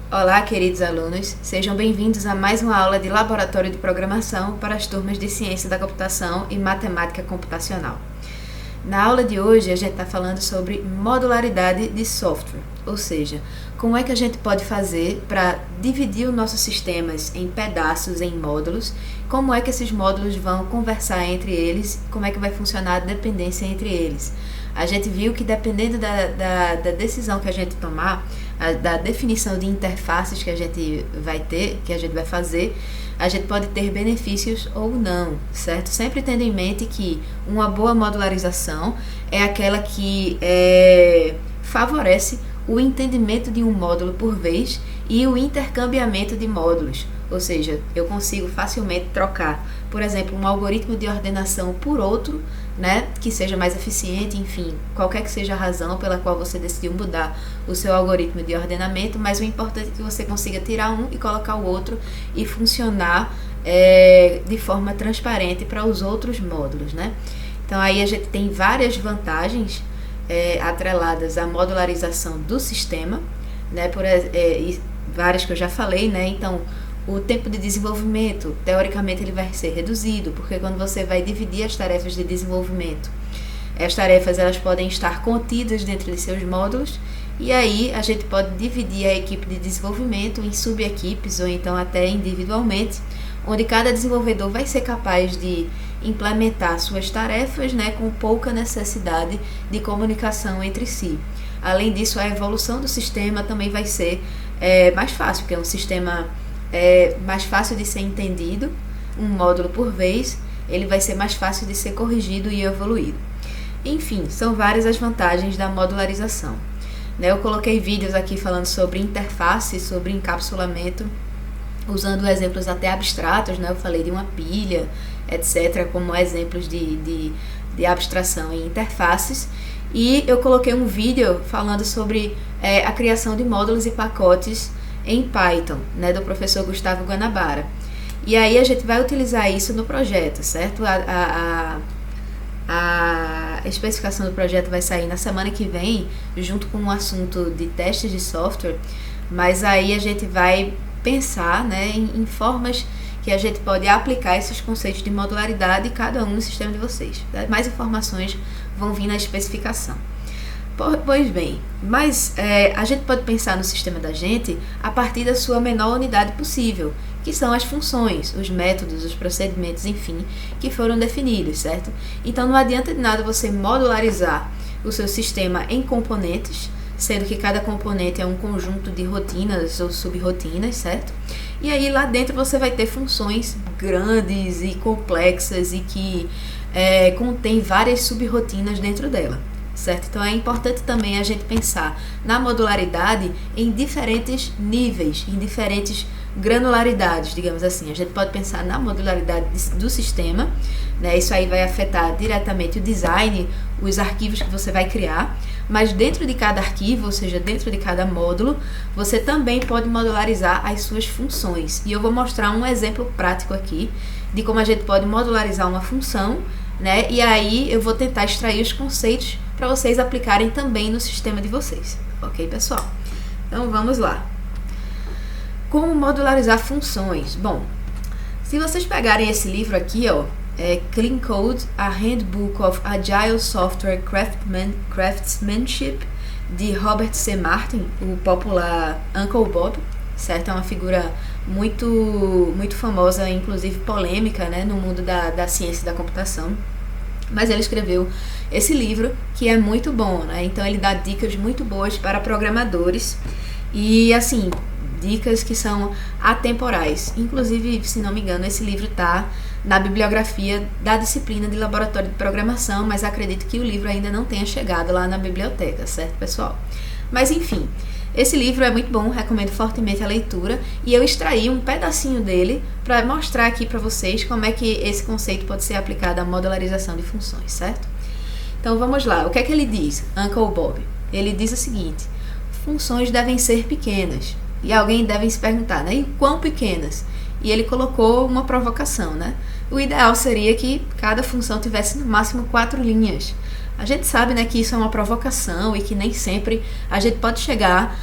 Olá, queridos alunos, sejam bem-vindos a mais uma aula de Laboratório de Programação para as turmas de Ciência da Computação e Matemática Computacional. Na aula de hoje, a gente está falando sobre modularidade de software, ou seja, como é que a gente pode fazer para dividir os nossos sistemas em pedaços, em módulos, como é que esses módulos vão conversar entre eles, como é que vai funcionar a dependência entre eles. A gente viu que dependendo da decisão que a gente tomar, da definição de interfaces que a gente vai ter, que a gente vai fazer, a gente pode ter benefícios ou não, certo? Sempre tendo em mente que uma boa modularização é aquela que favorece o entendimento de um módulo por vez e o intercambiamento de módulos. Ou seja, eu consigo facilmente trocar, por exemplo, um algoritmo de ordenação por outro, né, que seja mais eficiente, enfim, qualquer que seja a razão pela qual você decidiu mudar o seu algoritmo de ordenamento, mas o importante é que você consiga tirar um e colocar o outro e funcionar de forma transparente para os outros módulos, né? Então aí a gente tem várias vantagens atreladas à modularização do sistema, né, várias que eu já falei, né? Então, o tempo de desenvolvimento, teoricamente, ele vai ser reduzido, porque quando você vai dividir as tarefas de desenvolvimento, as tarefas elas podem estar contidas dentro de seus módulos, e aí a gente pode dividir a equipe de desenvolvimento em subequipes, ou então até individualmente, onde cada desenvolvedor vai ser capaz de implementar suas tarefas, né, com pouca necessidade de comunicação entre si. Além disso, a evolução do sistema também vai ser mais fácil, porque é um sistema mais fácil de ser entendido, um módulo por vez, ele vai ser mais fácil de ser corrigido e evoluído. Enfim, são várias as vantagens da modularização. Eu coloquei vídeos aqui falando sobre interface, sobre encapsulamento, usando exemplos até abstratos, né? Eu falei de uma pilha, etc., como exemplos de abstração em interfaces. E eu coloquei um vídeo falando sobre a criação de módulos e pacotes em Python, né, do professor Gustavo Guanabara. E aí a gente vai utilizar isso no projeto, certo? A especificação do projeto vai sair na semana que vem, junto com um assunto de testes de software, mas aí a gente vai pensar, né, em formas que a gente pode aplicar esses conceitos de modularidade cada um no sistema de vocês. Mais informações vão vir na especificação. Pois bem, mas a gente pode pensar no sistema da gente a partir da sua menor unidade possível, que são as funções, os métodos, os procedimentos, enfim, que foram definidos, certo? Então não adianta de nada você modularizar o seu sistema em componentes, sendo que cada componente é um conjunto de rotinas ou subrotinas, certo? E aí lá dentro você vai ter funções grandes e complexas e que contém várias subrotinas dentro dela. Certo? Então é importante também a gente pensar na modularidade em diferentes níveis, em diferentes granularidades, digamos assim. A gente pode pensar na modularidade do sistema, né? Isso aí vai afetar diretamente o design, os arquivos que você vai criar, mas dentro de cada arquivo, ou seja, dentro de cada módulo, você também pode modularizar as suas funções. E eu vou mostrar um exemplo prático aqui de como a gente pode modularizar uma função, né? E aí eu vou tentar extrair os conceitos para vocês aplicarem também no sistema de vocês, ok, pessoal? Então vamos lá. Como modularizar funções? Bom, se vocês pegarem esse livro aqui, ó, Clean Code, A Handbook of Agile Software Craftsmanship, de Robert C. Martin, o popular Uncle Bob, certo? É uma figura muito famosa, inclusive polêmica, né, no mundo da ciência e da computação. Mas ele escreveu esse livro que é muito bom, né? Então ele dá dicas muito boas para programadores e, assim, dicas que são atemporais. Inclusive, se não me engano, esse livro está na bibliografia da disciplina de Laboratório de Programação, mas acredito que o livro ainda não tenha chegado lá na biblioteca, certo, pessoal? Mas, enfim, esse livro é muito bom, recomendo fortemente a leitura, e eu extraí um pedacinho dele para mostrar aqui para vocês como é que esse conceito pode ser aplicado à modularização de funções, certo? Então vamos lá, o que é que ele diz, Uncle Bob? Ele diz o seguinte: funções devem ser pequenas, e alguém deve se perguntar, né, e quão pequenas? E ele colocou uma provocação, né? O ideal seria que cada função tivesse no máximo 4 linhas. A gente sabe, né, que isso é uma provocação e que nem sempre a gente pode chegar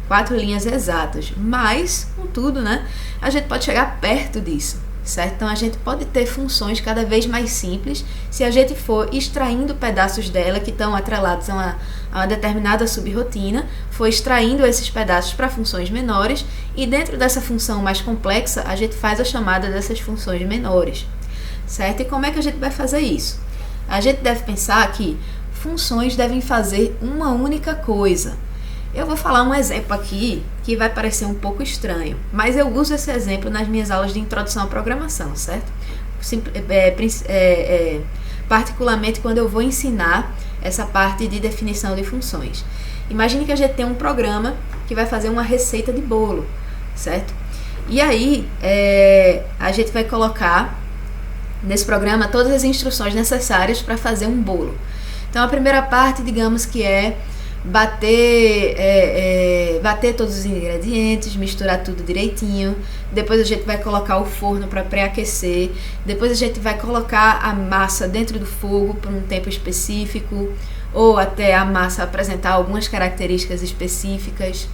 4 linhas exatas, mas, contudo, né, a gente pode chegar perto disso, certo? Então a gente pode ter funções cada vez mais simples se a gente for extraindo pedaços dela que estão atrelados a uma determinada subrotina, for extraindo esses pedaços para funções menores, e dentro dessa função mais complexa a gente faz a chamada dessas funções menores, certo? E como é que a gente vai fazer isso? A gente deve pensar que funções devem fazer uma única coisa. Eu vou falar um exemplo aqui que vai parecer um pouco estranho, mas eu uso esse exemplo nas minhas aulas de introdução à programação, certo? Particularmente quando eu vou ensinar essa parte de definição de funções. Imagine que a gente tem um programa que vai fazer uma receita de bolo, certo? E aí a gente vai colocar nesse programa todas as instruções necessárias para fazer um bolo. Então a primeira parte, digamos que é bater todos os ingredientes, misturar tudo direitinho. Depois a gente vai colocar o forno para pré-aquecer. Depois a gente vai colocar a massa dentro do fogo por um tempo específico, ou até a massa apresentar algumas características específicas.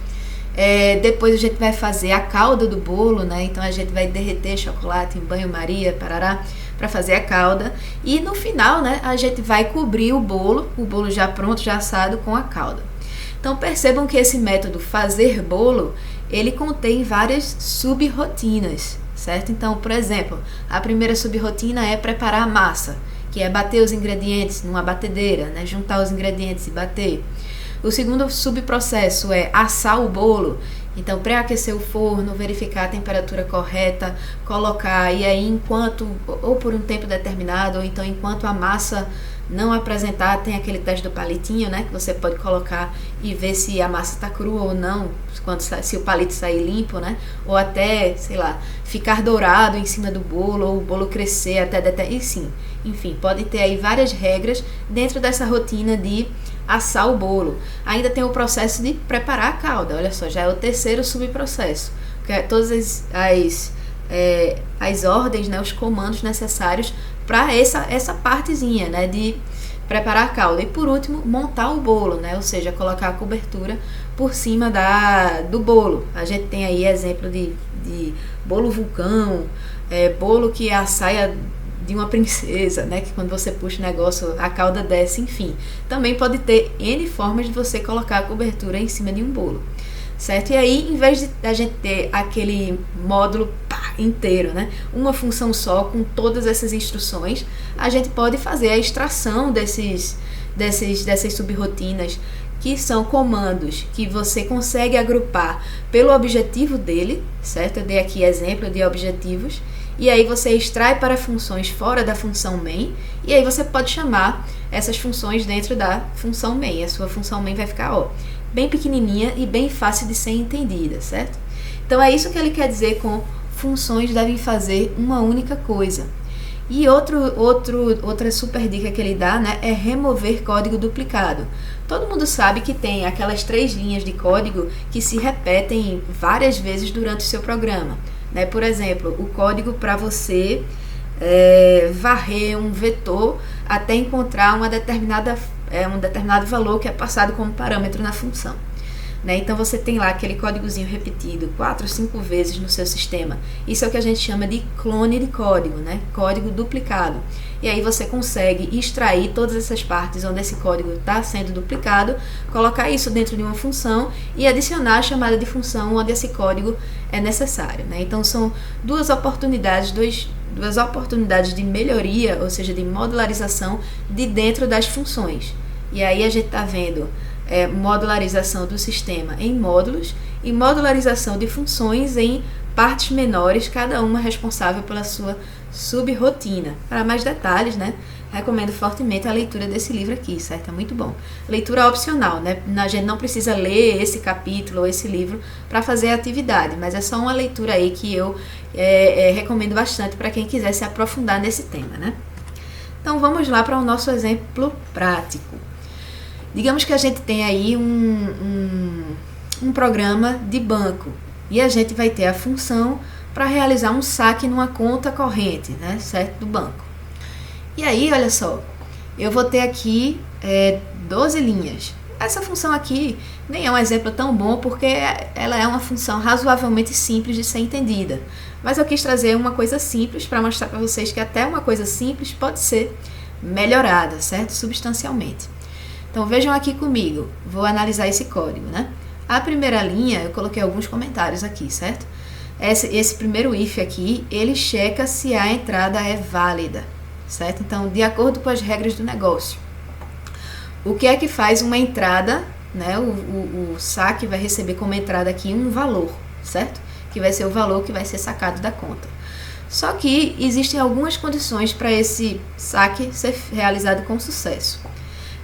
Depois a gente vai fazer a calda do bolo, né? Então a gente vai derreter chocolate em banho-maria, parará, para fazer a calda, e no final, né, a gente vai cobrir o bolo já pronto, já assado, com a calda. Então percebam que esse método fazer bolo, ele contém várias sub-rotinas, certo? Então, por exemplo, a primeira sub-rotina é preparar a massa, que é bater os ingredientes numa batedeira, né, juntar os ingredientes e bater. O segundo subprocesso é assar o bolo. Então, pré-aquecer o forno, verificar a temperatura correta, colocar, e aí enquanto, ou por um tempo determinado, ou então enquanto a massa não apresentar, tem aquele teste do palitinho, né, que você pode colocar e ver se a massa está crua ou não, se o palito sair limpo, né, ou até, sei lá, ficar dourado em cima do bolo, ou o bolo crescer até e sim, enfim, pode ter aí várias regras dentro dessa rotina de assar o bolo. Ainda tem o processo de preparar a calda, olha só, já é o terceiro subprocesso, que é todas as ordens, né, os comandos necessários para essa partezinha, né, de preparar a calda. E por último, montar o bolo, né, ou seja, colocar a cobertura por cima do bolo. A gente tem aí exemplo de bolo vulcão, bolo que é a saia de uma princesa, né, que quando você puxa o negócio, a calda desce, enfim. Também pode ter N formas de você colocar a cobertura em cima de um bolo, certo? E aí, em vez de a gente ter aquele módulo inteiro, né, uma função só com todas essas instruções, a gente pode fazer a extração dessas subrotinas, que são comandos que você consegue agrupar pelo objetivo dele, certo? Eu dei aqui exemplo de objetivos, e aí você extrai para funções fora da função main, e aí você pode chamar essas funções dentro da função main. A sua função main vai ficar, bem pequenininha e bem fácil de ser entendida, certo? Então é isso que ele quer dizer com funções devem fazer uma única coisa. E outra super dica que ele dá, né, é remover código duplicado. Todo mundo sabe que tem aquelas 3 linhas de código que se repetem várias vezes durante o seu programa, né? Por exemplo, o código para você varrer um vetor até encontrar um determinado valor que é passado como parâmetro na função, né? Então você tem lá aquele códigozinho repetido 4 ou 5 vezes no seu sistema. Isso é o que a gente chama de clone de código, né? Código duplicado. E aí você consegue extrair todas essas partes onde esse código está sendo duplicado, colocar isso dentro de uma função e adicionar a chamada de função onde esse código é necessário, né? Então são duas oportunidades de melhoria, ou seja, de modularização de dentro das funções. E aí a gente está vendo modularização do sistema em módulos e modularização de funções em partes menores, cada uma responsável pela sua subrotina. Para mais detalhes, né, recomendo fortemente a leitura desse livro aqui, certo? É muito bom. Leitura opcional, né? A gente não precisa ler esse capítulo ou esse livro para fazer a atividade, mas é só uma leitura aí que eu recomendo bastante para quem quiser se aprofundar nesse tema, né? Então vamos lá para o nosso exemplo prático. Digamos que a gente tem aí um programa de banco e a gente vai ter a função para realizar um saque numa conta corrente, né, certo, do banco. E aí, olha só, eu vou ter aqui 12 linhas. Essa função aqui nem é um exemplo tão bom porque ela é uma função razoavelmente simples de ser entendida. Mas eu quis trazer uma coisa simples para mostrar para vocês que até uma coisa simples pode ser melhorada, certo? Substancialmente. Então vejam aqui comigo, vou analisar esse código, né? A primeira linha, eu coloquei alguns comentários aqui, certo? Esse primeiro if aqui, ele checa se a entrada é válida, certo? Então, de acordo com as regras do negócio. O que é que faz uma entrada, né? O saque vai receber como entrada aqui um valor, certo? Que vai ser o valor que vai ser sacado da conta. Só que existem algumas condições para esse saque ser realizado com sucesso.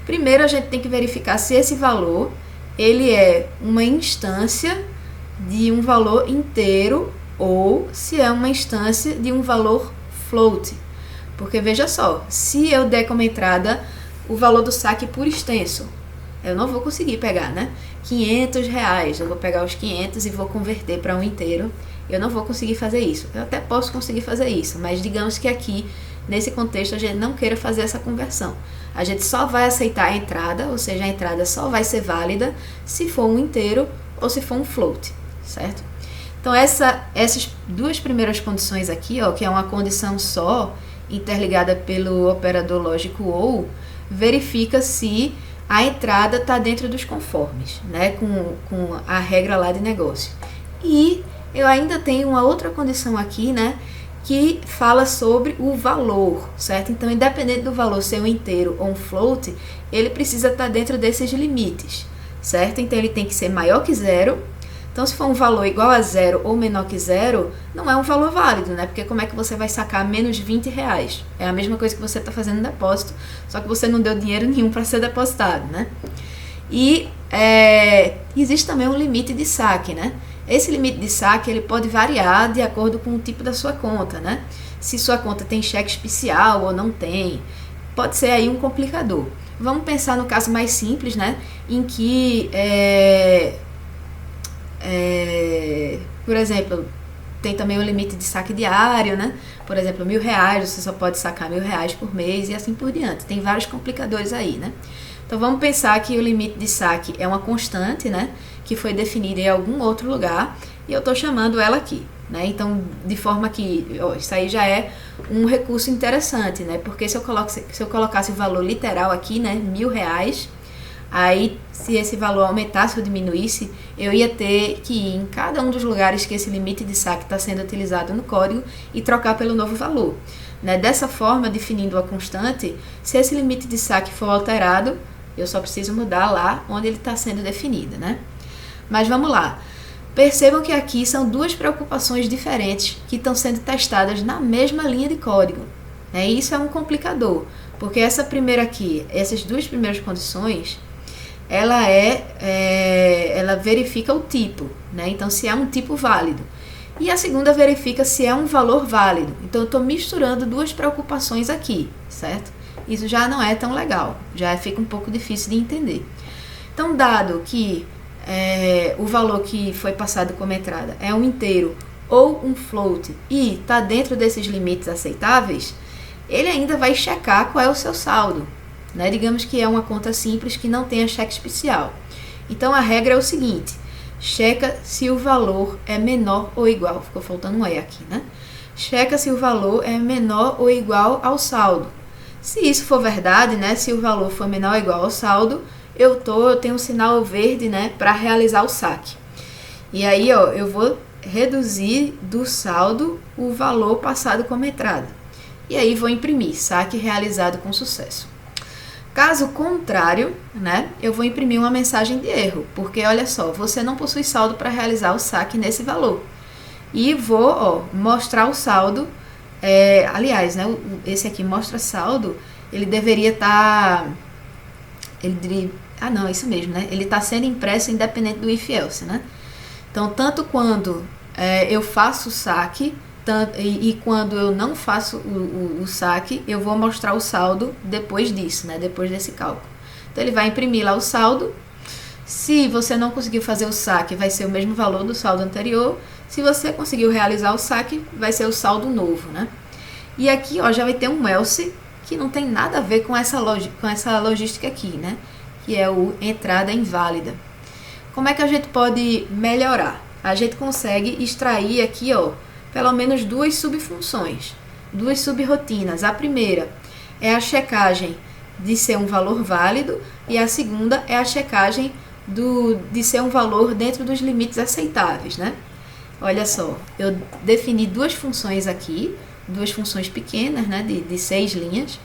Primeiro, a gente tem que verificar se esse valor ele é uma instância de um valor inteiro ou se é uma instância de um valor float. Porque veja só, se eu der como entrada o valor do saque por extenso, eu não vou conseguir pegar, né? R$500, eu vou pegar os 500 e vou converter para um inteiro. Eu não vou conseguir fazer isso. Eu até posso conseguir fazer isso, mas digamos que aqui, nesse contexto, a gente não queira fazer essa conversão. A gente só vai aceitar a entrada, ou seja, a entrada só vai ser válida se for um inteiro ou se for um float, certo? Então, essas duas primeiras condições aqui, ó, que é uma condição só, interligada pelo operador lógico OU, verifica se a entrada está dentro dos conformes, né, com a regra lá de negócio. E eu ainda tenho uma outra condição aqui, né, que fala sobre o valor, certo? Então, independente do valor ser um inteiro ou um float, ele precisa estar dentro desses limites, certo? Então, ele tem que ser maior que zero. Então, se for um valor igual a zero ou menor que zero, não é um valor válido, né? Porque como é que você vai sacar menos R$20? É a mesma coisa que você está fazendo no depósito, só que você não deu dinheiro nenhum para ser depositado, né? E existe também um limite de saque, né? Esse limite de saque ele pode variar de acordo com o tipo da sua conta, né? Se sua conta tem cheque especial ou não tem, pode ser aí um complicador. Vamos pensar no caso mais simples, né? Em que, por exemplo, tem também o limite de saque diário, né? Por exemplo, R$1.000, você só pode sacar R$1.000 por mês e assim por diante. Tem vários complicadores aí, né? Então vamos pensar que o limite de saque é uma constante, né? Que foi definida em algum outro lugar e eu estou chamando ela aqui, né? Então, de forma que isso aí já é um recurso interessante, né? Porque se eu colocasse o valor literal aqui, né, R$1.000, aí se esse valor aumentasse ou diminuísse, eu ia ter que ir em cada um dos lugares que esse limite de saque está sendo utilizado no código e trocar pelo novo valor, né? Dessa forma, definindo a constante, se esse limite de saque for alterado, eu só preciso mudar lá onde ele está sendo definido, né? Mas vamos lá. Percebam que aqui são duas preocupações diferentes que estão sendo testadas na mesma linha de código, né? E isso é um complicador, porque essa primeira aqui, essas duas primeiras condições, ela verifica o tipo, né? Então, se é um tipo válido. E a segunda verifica se é um valor válido. Então, eu estou misturando duas preocupações aqui, certo? Isso já não é tão legal, já fica um pouco difícil de entender. Então, dado que o valor que foi passado como entrada é um inteiro ou um float e está dentro desses limites aceitáveis, ele ainda vai checar qual é o seu saldo, né? Digamos que é uma conta simples que não tenha cheque especial. Então, a regra é o seguinte: checa se o valor é menor ou igual, ficou faltando um E aqui, né? Checa se o valor é menor ou igual ao saldo. Se isso for verdade, né? Se o valor for menor ou igual ao saldo, eu tenho um sinal verde, né, para realizar o saque. E aí, ó, eu vou reduzir do saldo o valor passado como entrada. E aí vou imprimir saque realizado com sucesso. Caso contrário, né, eu vou imprimir uma mensagem de erro, porque olha só, você não possui saldo para realizar o saque nesse valor. E vou, mostrar o saldo. Aliás, né, esse aqui mostra saldo, ele deveria estar... é isso mesmo, né? Ele está sendo impresso independente do if-else, né? Então, tanto quando eu faço o saque e quando eu não faço o saque, eu vou mostrar o saldo depois disso, né? Depois desse cálculo. Então, ele vai imprimir lá o saldo. Se você não conseguiu fazer o saque, vai ser o mesmo valor do saldo anterior. Se você conseguiu realizar o saque, vai ser o saldo novo, né? E aqui, ó, já vai ter um else que não tem nada a ver com essa logística aqui, né? que é o entrada inválida. Como é que a gente pode melhorar? A gente consegue extrair aqui, ó, pelo menos duas subfunções, duas subrotinas. A primeira é a checagem de ser um valor válido e a segunda é a checagem de ser um valor dentro dos limites aceitáveis, né? Olha só, eu defini duas funções aqui, duas funções pequenas, né, de 6 linhas.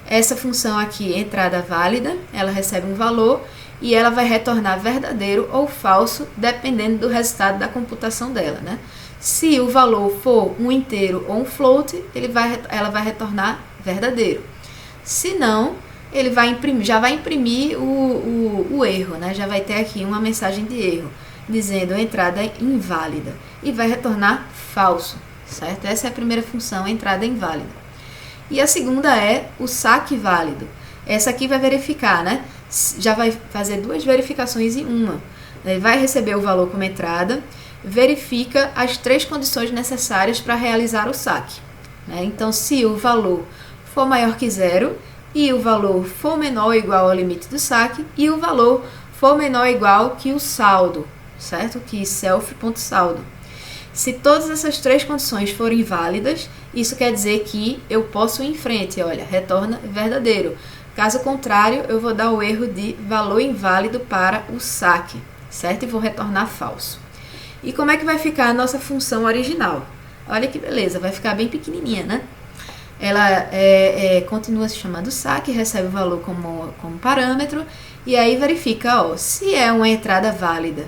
Essa função aqui, entrada válida, ela recebe um valor e ela vai retornar verdadeiro ou falso, dependendo do resultado da computação dela, né? Se o valor for um inteiro ou um float, ela vai retornar verdadeiro. Se não, ele já vai imprimir o erro, né? Já vai ter aqui uma mensagem de erro, dizendo entrada inválida, e vai retornar falso, certo? Essa é a primeira função, entrada inválida. E a segunda é o saque válido. Essa aqui vai verificar, né? Já vai fazer duas verificações em uma. Ele vai receber o valor como entrada, verifica as 3 condições necessárias para realizar o saque, né? Então, se o valor for maior que 0 e o valor for menor ou igual ao limite do saque e o valor for menor ou igual que o saldo, certo? Que self.saldo. Se todas essas 3 condições forem válidas, isso quer dizer que eu posso ir em frente, olha, retorna verdadeiro. Caso contrário, eu vou dar o erro de valor inválido para o saque, certo? E vou retornar falso. E como é que vai ficar a nossa função original? Olha que beleza, vai ficar bem pequenininha, né? Ela continua se chamando saque, recebe o valor como parâmetro, e aí verifica, ó, se é uma entrada válida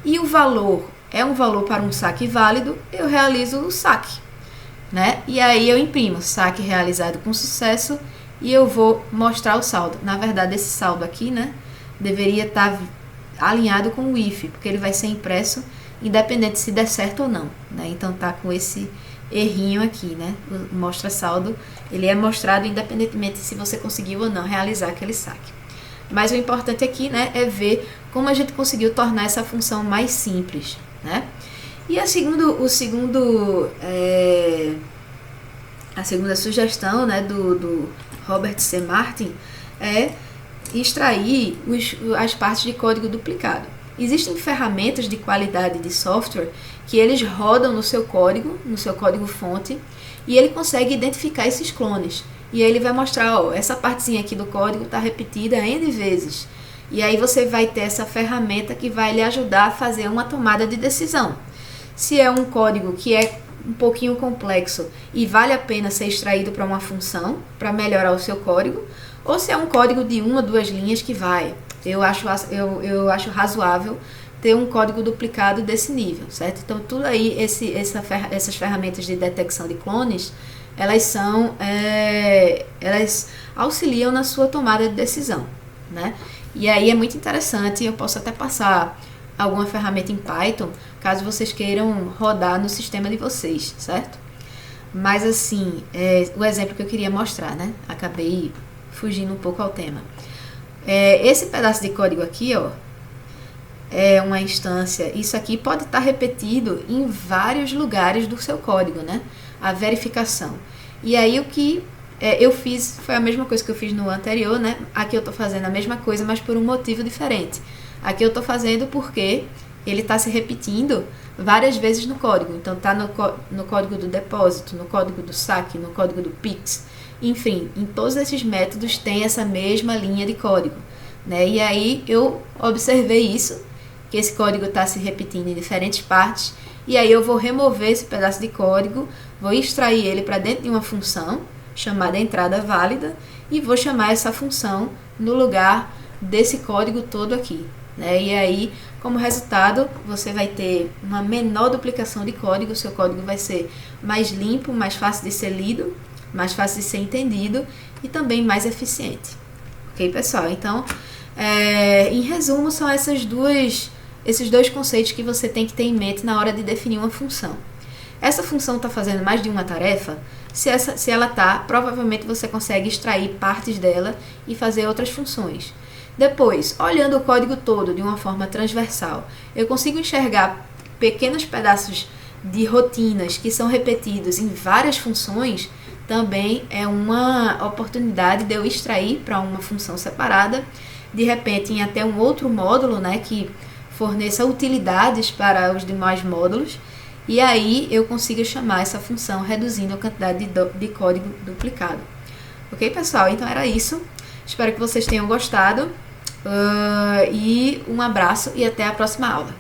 e o valor é um valor para um saque válido, eu realizo o saque, né? E aí eu imprimo saque realizado com sucesso e eu vou mostrar o saldo. Na verdade, esse saldo aqui, né, deveria estar alinhado com o if, porque ele vai ser impresso independente se der certo ou não, né? Então tá com esse errinho aqui, né? O mostra saldo, ele é mostrado independentemente se você conseguiu ou não realizar aquele saque. Mas o importante aqui, né, é ver como a gente conseguiu tornar essa função mais simples, né? E a segunda sugestão, né, do Robert C. Martin é extrair as partes de código duplicado. Existem ferramentas de qualidade de software que eles rodam no seu código fonte, e ele consegue identificar esses clones. E aí ele vai mostrar, ó, essa partezinha aqui do código está repetida N vezes. E aí você vai ter essa ferramenta que vai lhe ajudar a fazer uma tomada de decisão. Se é um código que é um pouquinho complexo e vale a pena ser extraído para uma função, para melhorar o seu código, ou se é um código de 1 ou 2 linhas que vai. Eu acho razoável ter um código duplicado desse nível, certo? Então, tudo aí, essas ferramentas de detecção de clones, elas auxiliam na sua tomada de decisão, né? E aí é muito interessante, eu posso até passar alguma ferramenta em Python, caso vocês queiram rodar no sistema de vocês, certo? Mas assim, o exemplo que eu queria mostrar, né? Acabei fugindo um pouco ao tema. Esse pedaço de código aqui, ó, é uma instância, isso aqui pode estar repetido em vários lugares do seu código, né? A verificação. E aí o que eu fiz foi a mesma coisa que eu fiz no anterior, né? Aqui eu estou fazendo a mesma coisa, mas por um motivo diferente. Aqui eu estou fazendo porque ele está se repetindo várias vezes no código. Então está no código do depósito, no código do saque, no código do Pix. Enfim, em todos esses métodos tem essa mesma linha de código, né? E aí eu observei isso, que esse código está se repetindo em diferentes partes, e aí eu vou remover esse pedaço de código, vou extrair ele para dentro de uma função chamada entrada válida e vou chamar essa função no lugar desse código todo aqui, né? E aí, como resultado, você vai ter uma menor duplicação de código, o seu código vai ser mais limpo, mais fácil de ser lido, mais fácil de ser entendido e também mais eficiente. Ok, pessoal? Então, em resumo, são esses dois conceitos que você tem que ter em mente na hora de definir uma função. Essa função está fazendo mais de uma tarefa? Se ela está, provavelmente você consegue extrair partes dela e fazer outras funções. Depois, olhando o código todo de uma forma transversal, eu consigo enxergar pequenos pedaços de rotinas que são repetidos em várias funções. Também é uma oportunidade de eu extrair para uma função separada de repente em até um outro módulo, né, que forneça utilidades para os demais módulos, e aí eu consiga chamar essa função reduzindo a quantidade de código duplicado. Ok, pessoal? Então era isso. Espero que vocês tenham gostado. E um abraço e até a próxima aula.